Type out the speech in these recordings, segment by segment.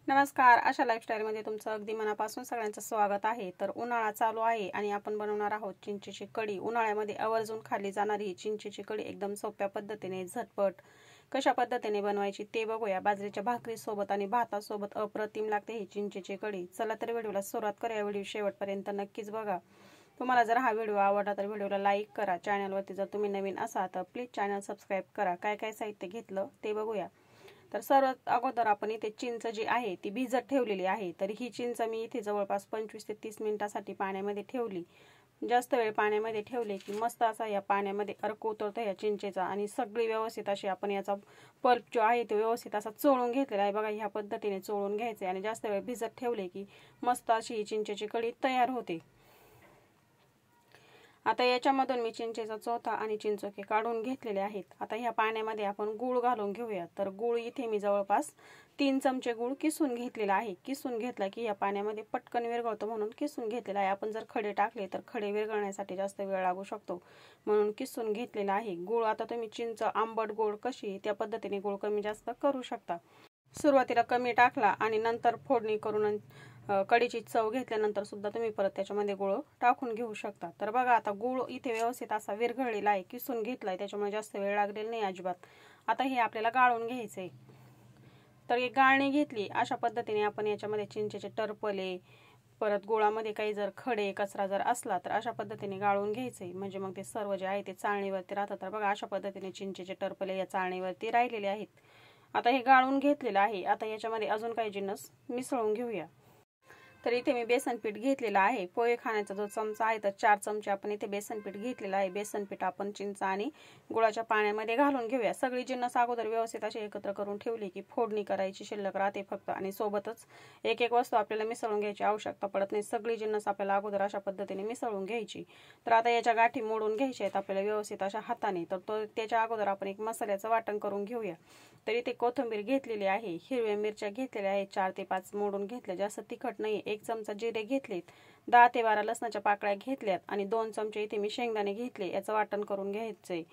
नमस्कार, आशा लाईफस्टाईलमध्ये तुमचं अगदी मनापासून सगळ्यांचं स्वागत आहे। तर उन्हाळा चालू आहे आणि आपण बनवणार आहोत चिंचेची कढी। उन्हाळ्यामध्ये आवर्जून खाल्ली जाणारी ही चिंचेची कढी एकदम सोप्या पद्धतीने झटपट कशा पद्धतीने बनवायची ते बघूया। बाजरीच्या भाकरीसोबत आणि भातासोबत अप्रतिम लागते ही चिंचेची कढी। चला तर व्हिडिओला सुरुवात करूया। व्हिडिओ शेवटपर्यंत नक्कीच बघा। तुम्हाला जर हा व्हिडिओ आवडला तर व्हिडिओला लाईक करा। चॅनलवरती जर तुम्ही नवीन असाल तर प्लीज चॅनल सबस्क्राईब करा। काय काय साहित्य घेतलं ते बघूया। तर सर्वात अगोदर आपण इथे चिंच जी आहे ती भिजत ठेवलेली आहे। तर ही चिंच मी इथे जवळपास 25 ते 30 मिनिटांसाठी पाण्यामध्ये ठेवली। जास्त वेळ पाण्यामध्ये ठेवले की मस्त असा या पाण्यामध्ये अर्क उतरतो या चिंचेचा आणि सगळी व्यवस्थित अशी आपण याचा पल्प जो आहे तो व्यवस्थित असा चोळून घेतलेला आहे। बघा ह्या पद्धतीने चोळून घ्यायचे आणि जास्त वेळ भिजत ठेवले की मस्त अशी ही चिंचेची कढी तयार होते। आता याच्यामधून मी चिंचेचा चोथा आणि चिंचोके काढून घेतलेले आहेत। आता ह्या पाण्यामध्ये आपण गूळ घालून घेऊया। तर गूळ इथे मी जवळपास 3 चमचे गूळ किसून घेतलेला आहे। किसून घेतला की या पाण्यामध्ये पटकन विरघळतो म्हणून किसून घेतलेला आहे। आपण जर खडे टाकले तर खडे विरघळण्यासाठी जास्त वेळ लागू शकतो, म्हणून किसून घेतलेला आहे गूळ। आता तुम्ही चिंच आंबट गोड कशी त्या पद्धतीने गूळ कमी जास्त करू शकता। सुरुवातीला कमी टाकला आणि नंतर फोडणी करून कढीची चव घेतल्यानंतर सुद्धा तुम्ही परत त्याच्यामध्ये गूळ टाकून घेऊ शकता। तर बघा आता गूळ इथे व्यवस्थित असा विरघळलेला आहे, किसून घेतलाय, त्याच्यामुळे जास्त वेळ लागलेला नाही अजिबात। आता हे आपल्याला गाळून घ्यायचंय। तर एक गाळणी घेतली, अशा पद्धतीने आपण याच्यामध्ये चिंचेचे टरपले परत गुळामध्ये काही जर खडे कचरा जर असला तर अशा पद्धतीने गाळून घ्यायचंय, म्हणजे मग ते सर्व जे आहे ते चाळणीवरती राहतात। तर बघा अशा पद्धतीने चिंचेचे टरपले या चाळणीवरती राहिलेले आहेत। आता हे गाळून घेतलेलं आहे। आता याच्यामध्ये अजून काही जिन्नस मिसळून घेऊया। तर इथे मी बेसन पीठ घेतलेला आहे। पोहे खाण्याचा जो चमचा आहे तर 4 चमचे आपण इथे बेसन पीठ घेतलेला आहे। बेसन पीठ आपण चिंच आणि गुळाच्या पाण्यामध्ये घालून घेऊया। सगळी जिन्नस अगोदर व्यवस्थित अशी एकत्र करून ठेवली की फोडणी करायची शिल्लक राहते फक्त, आणि सोबतच एक एक वस्तू आपल्याला मिसळून घ्यायची आवश्यकता पडत नाही। सगळी जिन्नस आपल्याला अगोदर अशा पद्धतीने मिसळून घ्यायची। तर आता याच्या गाठी मोडून घ्यायच्या आहेत आपल्याला व्यवस्थित अशा हाताने। तर त्याच्या अगोदर आपण एक मसाल्याचं वाटण करून घेऊया। तर इथे कोथिंबीर घेतलेली आहे, हिरव्या मिरच्या घेतलेल्या आहेत 4 ते 5 मोडून घेतल्या, जास्त तिखट नाही। 1 चमचा जिरे घेतलेत, 10 ते 12 लसणाच्या पाकळ्या घेतल्यात आणि 2 चमचे इथे मी शेंगदाणे घेतले। याचं वाटण करून घ्यायचंय।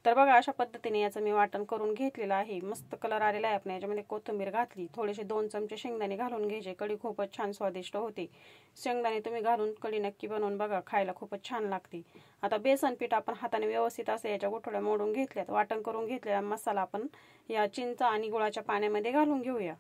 तर बघा अशा पद्धतीने याचं मी वाटण करून घेतलेलं आहे। मस्त कलर आलेला आहे। आपण याच्यामध्ये कोथिंबीर घातली, थोडेसे 2 चमचे शेंगदाणे घालून घ्यायचे। कढी खूपच छान स्वादिष्ट होते। शेंगदाणे तुम्ही घालून कढी नक्की बनवून बघा, खायला खूपच छान लागते। आता बेसन पीठ आपण हाताने व्यवस्थित असं याच्या गोठोड्या मोडून घेतल्यात। वाटण करून घेतलेला मसाला आपण या चिंच आणि गुळाच्या पाण्यामध्ये घालून घेऊया।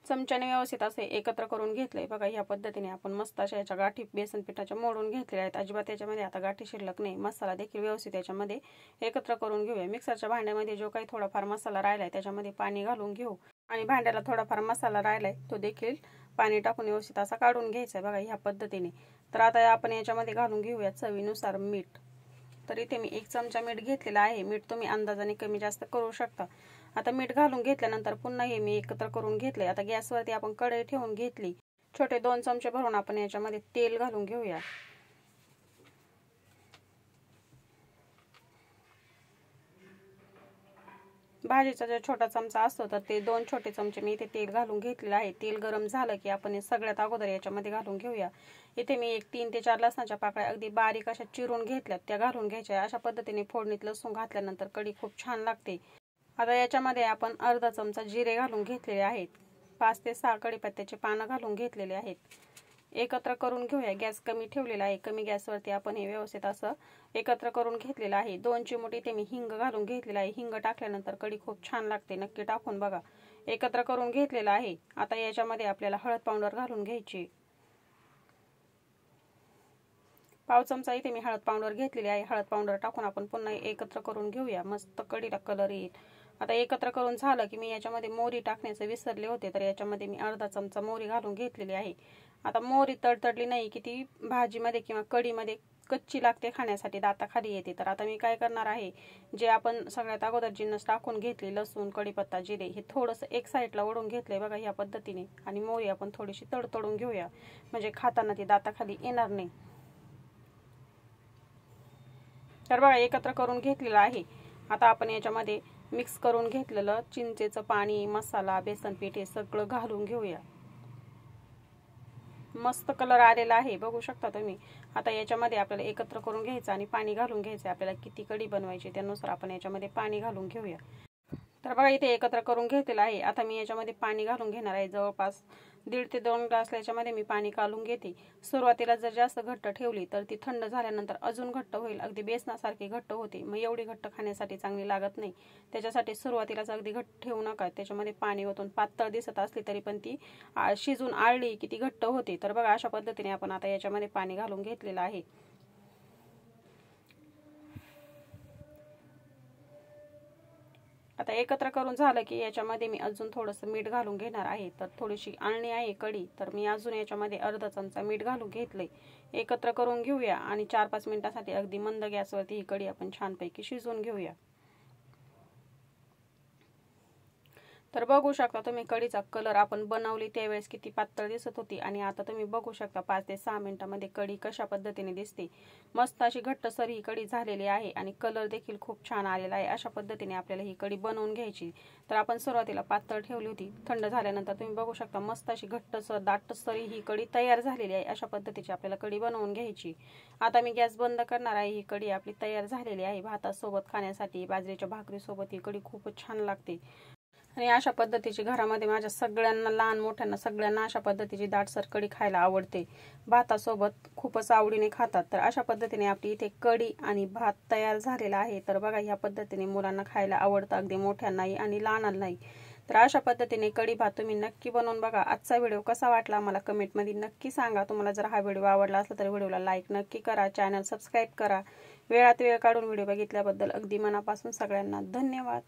चमच्याने व्यवस्थित असे एकत्र करून घेतले। बघा ह्या पद्धतीने आपण मस्त अशा याच्या गाठी बेसन पिठाच्या मोडून घेतलेल्या आहेत। अजिबात याच्यामध्ये आता गाठी शिल्लक नाही। मसाला देखील व्यवस्थित याच्यामध्ये एकत्र करून घेऊया। मिक्सरच्या भांड्यामध्ये जो काही थोडाफार मसाला राहिलाय त्याच्यामध्ये पाणी घालून घेऊ आणि भांड्याला थोडाफार मसाला राहिलाय तो देखील पाणी टाकून व्यवस्थित असा काढून घ्यायचा आहे। बघा ह्या पद्धतीने। तर आता आपण याच्यामध्ये घालून घेऊया चवीनुसार मीठ। तर इथे मी 1 चमचा मीठ घेतलेला आहे। मीठ तुम्ही अंदाजाने कमी जास्त करू शकता। आता मीठ घालून घेतल्यानंतर पुन्हा हे मी एकत्र करून घेतले। आता गॅसवरती आपण कढई ठेवून घेतली। छोटे 2 चमचे भरून आपण याच्यामध्ये तेल घालून घेऊया। भाजीचा जो छोटा चमचा असतो तर ते 2 छोटे चमचे मी इथे तेल घालून घेतलेलं आहे। तेल गरम झालं की आपण हे सगळ्यात अगोदर याच्यामध्ये घालून घेऊया। इथे मी 3 ते 4 लसणाच्या पाकळ्या अगदी बारीक अशा चिरून घेतल्यात, त्या घालून घ्यायच्या। अशा पद्धतीने फोडणीत लसूण घातल्यानंतर कढी खूप छान लागते। आता याच्यामध्ये आपण अर्धा चमचा जिरे घालून घेतलेले आहेत। 5 ते 6 कढीपत्त्याचे पानं घालून घेतलेले आहेत। एकत्र करून घेऊया। गॅस कमी ठेवलेला आहे। कमी गॅसवरती आपण हे व्यवस्थित असं एकत्र करून घेतलेलं आहे। 2 चिमूट इथे मी हिंग घालून घेतलेला आहे। हिंग टाकल्यानंतर कढी खूप छान लागते, नक्की टाकून बघा। एकत्र करून घेतलेलं आहे। आता याच्यामध्ये आपल्याला हळद पावडर घालून घ्यायची। पाव चमचा इथे मी हळद पावडर घेतलेली आहे। हळद पावडर टाकून आपण पुन्हा एकत्र करून घेऊया। मस्त कढीला कलर येईल। आता एकत्र करून झालं की मी याच्यामध्ये मोहरी टाकण्याचे विसरले होते, तर याच्यामध्ये मी अर्धा चमचा मोहरी घालून घेतलेली आहे। आता मोहरी तडतडली नाही की ती भाजीमध्ये किंवा कढीमध्ये कच्ची लागते, खाण्यासाठी दाताखाली येते। तर आता मी काय करणार आहे, जे आपण सगळ्यात अगोदर जिन्नस टाकून घेतली लसूण कढीपत्ता जिरे हे थोडंसं एक साईडला ओढून घेतलंय बघा ह्या पद्धतीने, आणि मोहरी आपण थोडीशी तडतडून घेऊया, म्हणजे खाताना ती दाताखाली येणार नाही। तर बघा एकत्र करून घेतलेलं आहे। आता आपण याच्यामध्ये मिक्स करून घेतलेलं चिंचेचं पाणी, मसाला, बेसन पीठ हे सगळं घालून घेऊया। मस्त कलर आलेला आहे, बघू शकता तुम्ही। आता याच्यामध्ये आपल्याला एकत्र करून घ्यायचं आणि पाणी घालून घ्यायचं। आपल्याला किती कढी बनवायची त्यानुसार आपण याच्यामध्ये पाणी घालून घेऊया। तर बघा इथे एकत्र करून घेतलेलं आहे। आता मी याच्यामध्ये पाणी घालून घेणार आहे। जवळपास 1.5 ते 2 ग्लास याच्यामध्ये मी पाणी घालून घेते। सुरुवातीला जर जास्त घट्ट ठेवली तर ती थंड झाल्यानंतर अजून घट्ट होईल, अगदी बेसनासारखी घट्ट होते। मग एवढी घट्ट खाण्यासाठी चांगली लागत नाही। त्याच्यासाठी सुरुवातीलाच अगदी घट्ट ठेवू नका। त्याच्यामध्ये पाणी ओतून पातळ दिसत असली तरी पण ती शिजून आळली की ती घट्ट होते। तर बघा अशा पद्धतीने आपण आता याच्यामध्ये पाणी घालून घेतलेलं आहे। आता एकत्र करून झालं की याच्यामध्ये मी अजून थोडंसं मीठ घालून घेणार आहे। तर थोडीशी आळणी आहे कढी, तर मी अजून याच्यामध्ये अर्धा चमचा मीठ घालून घेतलंय। एकत्र करून घेऊया आणि 4-5 मिनिटांसाठी अगदी मंद गॅसवरती ही कढी आपण छानपैकी शिजवून घेऊया। तर बघू शकता तुम्ही कढीचा कलर आपण बनवली त्यावेळेस किती पातळ दिसत होती आणि आता तुम्ही बघू शकता 5 ते 6 मिनिटांमध्ये कढी कशा पद्धतीने दिसते। मस्त अशी घट्टसर ही कढी झालेली आहे आणि कलर देखील खूप छान आलेला आहे। अशा पद्धतीने आपल्याला ही कढी बनवून घ्यायची। तर आपण सुरुवातीला पातळ ठेवली होती, थंड झाल्यानंतर तुम्ही बघू शकता मस्त अशी घट्टसर दाटसर ही कढी तयार झालेली आहे। अशा पद्धतीची आपल्याला कढी बनवून घ्यायची। आता मी गॅस बंद करणार आहे। ही कढी आपली तयार झालेली आहे। भातासोबत खाण्यासाठी, बाजरीच्या भाकरीसोबत ही कढी खूपच छान लागते आणि अशा पद्धतीची घरामध्ये माझ्या सगळ्यांना, लहान मोठ्यांना सगळ्यांना अशा पद्धतीची दाटसर कढी खायला आवडते। भातासोबत खूपच आवडीने खातात। तर अशा पद्धतीने आपली इथे कढी आणि भात तयार झालेला आहे। तर बघा ह्या पद्धतीने मुलांना खायला आवडतं, अगदी मोठ्यांनाही आणि लहानांनाही। तर अशा पद्धतीने कढी भात तुम्ही नक्की बनवून बघा। आजचा व्हिडिओ कसा वाटला मला कमेंटमध्ये नक्की सांगा। तुम्हाला जर हा व्हिडिओ आवडला असेल तर व्हिडिओला लाईक नक्की करा, चॅनल सबस्क्राईब करा। वेळात वेळ काढून व्हिडिओ बघितल्याबद्दल अगदी मनापासून सगळ्यांना धन्यवाद।